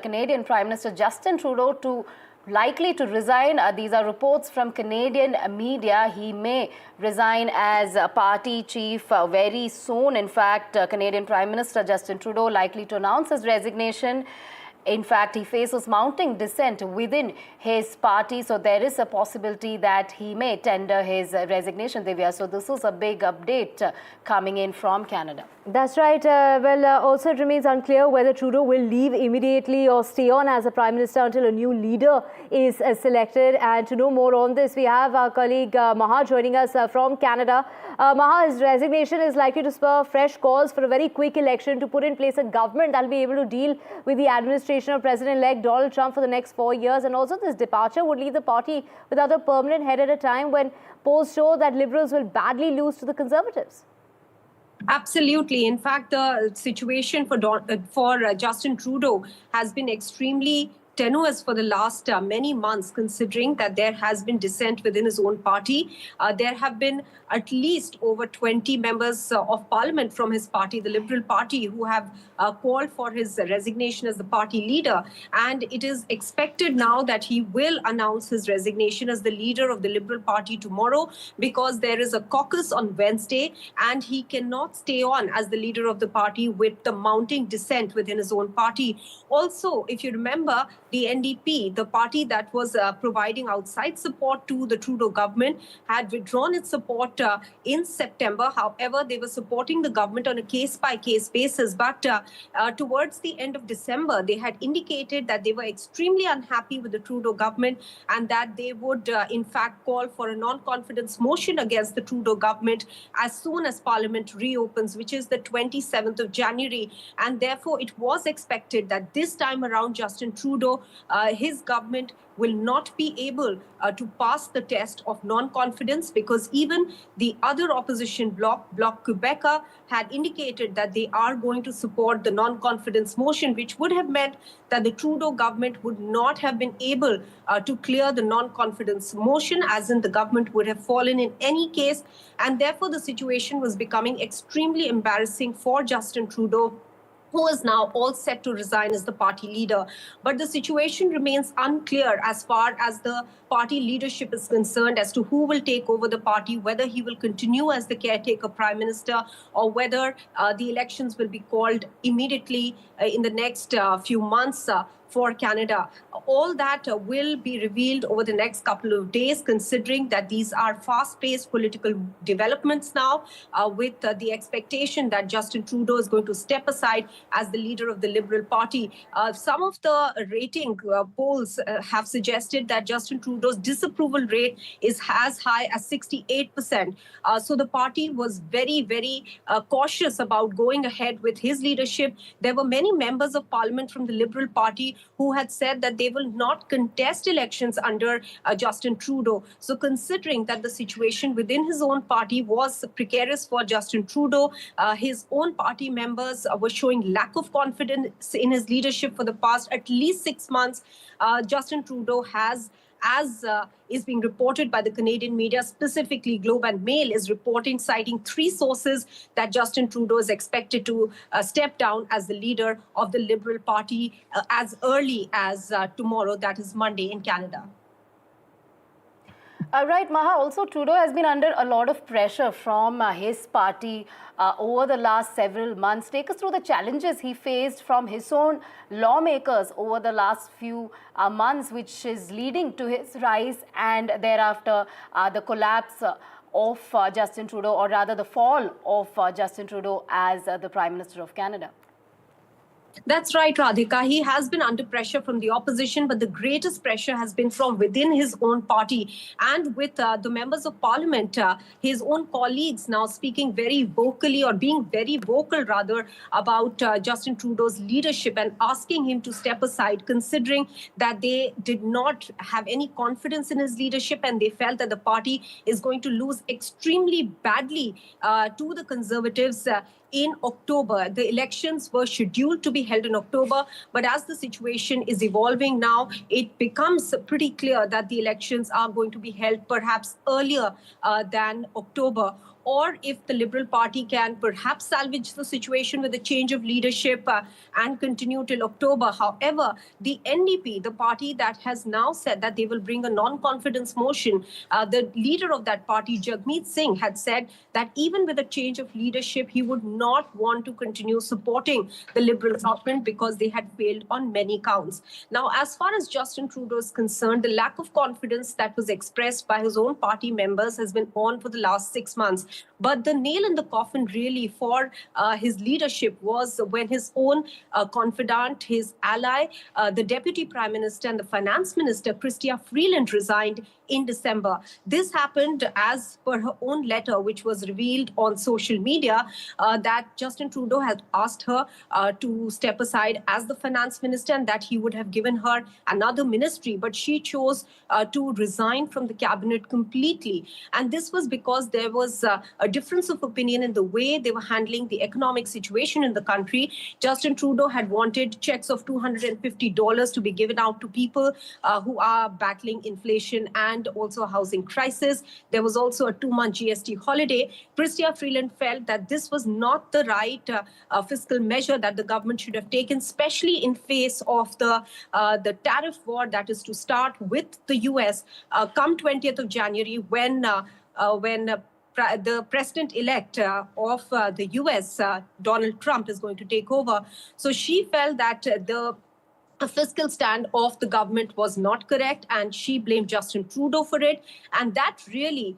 Canadian Prime Minister Justin Trudeau to likely to resign. These are reports from Canadian media. He may resign as a party chief very soon. In fact, Canadian Prime Minister Justin Trudeau likely to announce his resignation. In fact, he faces mounting dissent within his party, so there is a possibility that he may tender his resignation, Divya. So this is a big update coming in from Canada. That's right. Also it remains unclear whether Trudeau will leave immediately or stay on as a Prime Minister until a new leader is selected. And to know more on this, we have our colleague Maha joining us from Canada. Maha, his resignation is likely to spur fresh calls for a very quick election to put in place a government that will be able to deal with the administration of President-elect Donald Trump for the next 4 years. And also this departure would leave the party without a permanent head at a time when polls show that Liberals will badly lose to the Conservatives. Absolutely. In fact, the situation for Justin Trudeau has been extremely tenuous for the last many months, considering that there has been dissent within his own party. There have been at least over 20 members of parliament from his party, the Liberal Party, who have called for his resignation as the party leader. And it is expected now that he will announce his resignation as the leader of the Liberal Party tomorrow, because there is a caucus on Wednesday and he cannot stay on as the leader of the party with the mounting dissent within his own party. Also, if you remember, the NDP, the party that was providing outside support to the Trudeau government, had withdrawn its support in September. However, they were supporting the government on a case-by-case basis. But towards the end of December, they had indicated that they were extremely unhappy with the Trudeau government and that they would, in fact, call for a non-confidence motion against the Trudeau government as soon as Parliament reopens, which is the 27th of January. And therefore, it was expected that this time around, Justin Trudeau, his government will not be able to pass the test of non-confidence, because even the other opposition bloc Quebecer, had indicated that they are going to support the non-confidence motion, which would have meant that the Trudeau government would not have been able to clear the non-confidence motion, as in the government would have fallen in any case. And therefore, the situation was becoming extremely embarrassing for Justin Trudeau, who is now all set to resign as the party leader. But the situation remains unclear as far as the party leadership is concerned as to who will take over the party, whether he will continue as the caretaker prime minister, or whether the elections will be called immediately in the next few months for Canada. All that will be revealed over the next couple of days, considering that these are fast-paced political developments now, with the expectation that Justin Trudeau is going to step aside as the leader of the Liberal Party. Some of the rating polls have suggested that Justin Trudeau's disapproval rate is as high as 68%. So the party was very, very cautious about going ahead with his leadership. There were many members of parliament from the Liberal Party who had said that they will not contest elections under Justin Trudeau. So considering that the situation within his own party was precarious for Justin Trudeau, his own party members were showing lack of confidence in his leadership for the past at least 6 months. Justin Trudeau has, as is being reported by the Canadian media, specifically Globe and Mail, is reporting, citing 3 sources, that Justin Trudeau is expected to step down as the leader of the Liberal Party as early as tomorrow, that is Monday in Canada. Right, Maha, also Trudeau has been under a lot of pressure from his party over the last several months. Take us through the challenges he faced from his own lawmakers over the last few months, which is leading to his rise and thereafter the collapse of Justin Trudeau, or rather the fall of Justin Trudeau as the Prime Minister of Canada. That's right, Radhika. He has been under pressure from the opposition, but the greatest pressure has been from within his own party. And with the members of parliament, his own colleagues now speaking very vocally, or being very vocal rather, about Justin Trudeau's leadership and asking him to step aside, considering that they did not have any confidence in his leadership and they felt that the party is going to lose extremely badly to the Conservatives in October. The elections were scheduled to be held in October, but as the situation is evolving now, it becomes pretty clear that the elections are going to be held perhaps earlier than October. or if the Liberal Party can perhaps salvage the situation with a change of leadership and continue till October. However, the NDP, the party that has now said that they will bring a non-confidence motion, the leader of that party, Jagmeet Singh, had said that even with a change of leadership, he would not want to continue supporting the Liberal government because they had failed on many counts. Now, as far as Justin Trudeau is concerned, the lack of confidence that was expressed by his own party members has been on for the last 6 months. But the nail in the coffin really for his leadership was when his own confidant, his ally, the Deputy Prime Minister and the Finance Minister, Chrystia Freeland, resigned in December. This happened as per her own letter, which was revealed on social media, that Justin Trudeau had asked her to step aside as the finance minister and that he would have given her another ministry. But she chose to resign from the cabinet completely. And this was because there was a difference of opinion in the way they were handling the economic situation in the country. Justin Trudeau had wanted checks of $250 to be given out to people who are battling inflation and also a housing crisis. There was also a 2-month GST holiday. Chrystia Freeland felt that this was not the right fiscal measure that the government should have taken, especially in face of the tariff war that is to start with the US come 20th of January when the president-elect of the US, Donald Trump, is going to take over. So she felt that the fiscal stand of the government was not correct, and she blamed Justin Trudeau for it. And that really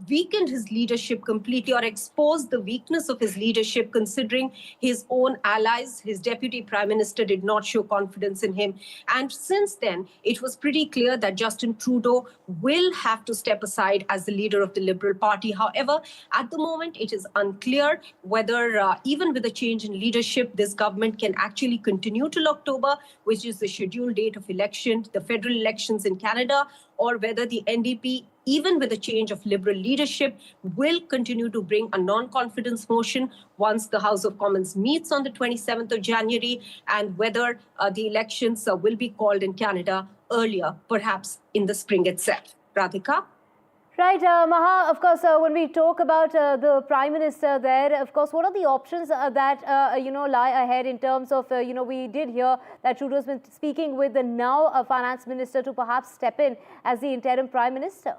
weakened his leadership completely, or exposed the weakness of his leadership, considering his own allies, his Deputy Prime Minister, did not show confidence in him. And since then, it was pretty clear that Justin Trudeau will have to step aside as the leader of the Liberal Party. However, at the moment, it is unclear whether even with a change in leadership, this government can actually continue till October, which is the scheduled date of election, the federal elections in Canada, or whether the NDP, even with a change of Liberal leadership, will continue to bring a non-confidence motion once the House of Commons meets on the 27th of January, and whether the elections will be called in Canada earlier, perhaps in the spring itself. Radhika? Right, Maha, of course, when we talk about the Prime Minister there, of course, what are the options that, lie ahead in terms of, we did hear that Trudeau's been speaking with the now Finance Minister to perhaps step in as the interim Prime Minister?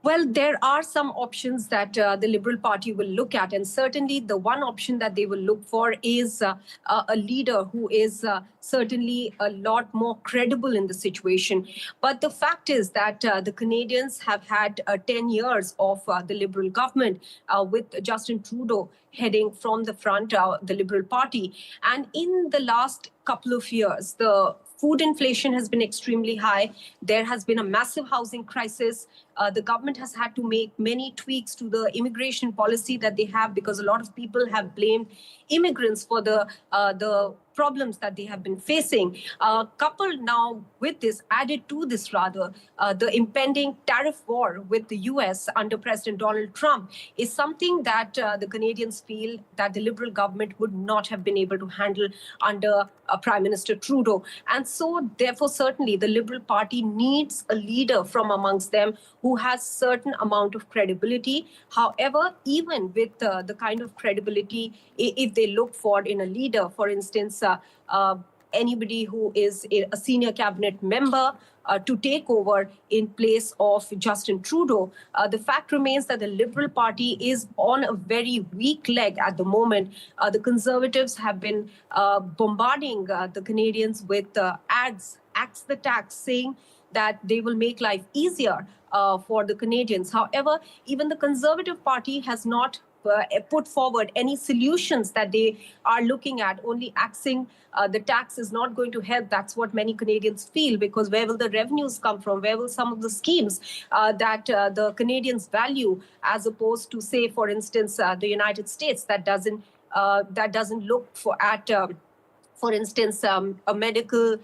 Well, there are some options that the Liberal Party will look at. And certainly the one option that they will look for is a leader who is certainly a lot more credible in the situation. But the fact is that the Canadians have had 10 years of the Liberal government with Justin Trudeau heading from the front, the Liberal Party. And in the last couple of years, the food inflation has been extremely high. There has been a massive housing crisis. The government has had to make many tweaks to the immigration policy that they have, because a lot of people have blamed immigrants for the problems that they have been facing. Coupled now with this, added to this rather, the impending tariff war with the US under President Donald Trump is something that the Canadians feel that the Liberal government would not have been able to handle under Prime Minister Trudeau. And so, therefore, certainly the Liberal Party needs a leader from amongst them who has certain amount of credibility. However, even with the kind of credibility, if they look for in a leader, for instance, anybody who is a senior cabinet member to take over in place of Justin Trudeau, the fact remains that the Liberal Party is on a very weak leg at the moment. The Conservatives have been bombarding the Canadians with ads, axe the tax, saying that they will make life easier for the Canadians. However, even the Conservative Party has not put forward any solutions that they are looking at. Only axing the tax is not going to help. That's what many Canadians feel, because where will the revenues come from? Where will some of the schemes that the Canadians value, as opposed to, say, for instance, the United States that doesn't look at for instance, a medical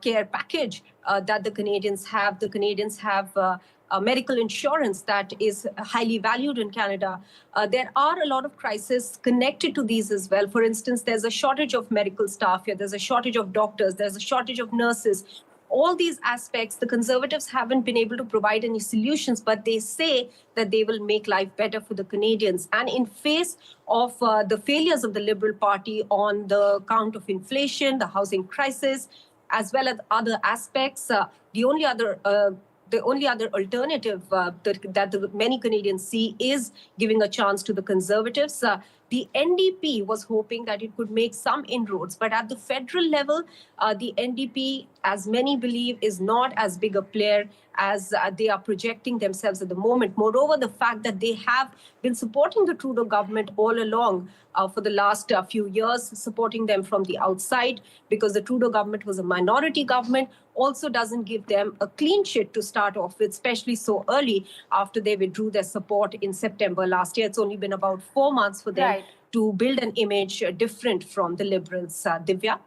care package that the Canadians have. The Canadians have medical insurance that is highly valued in Canada. There are a lot of crises connected to these as well. For instance, there's a shortage of medical staff here. There's a shortage of doctors. There's a shortage of nurses. all these aspects, the Conservatives haven't been able to provide any solutions, but they say that they will make life better for the Canadians. And in face of the failures of the Liberal Party on the count of inflation, the housing crisis, as well as other aspects, the only other alternative that many Canadians see is giving a chance to the Conservatives. The NDP was hoping that it could make some inroads, but at the federal level, the NDP, as many believe, is not as big a player as they are projecting themselves at the moment. Moreover, the fact that they have been supporting the Trudeau government all along for the last few years, supporting them from the outside, because the Trudeau government was a minority government, also doesn't give them a clean sheet to start off with, especially so early after they withdrew their support in September last year. It's only been about 4 months for them to build an image different from the Liberals. Divya?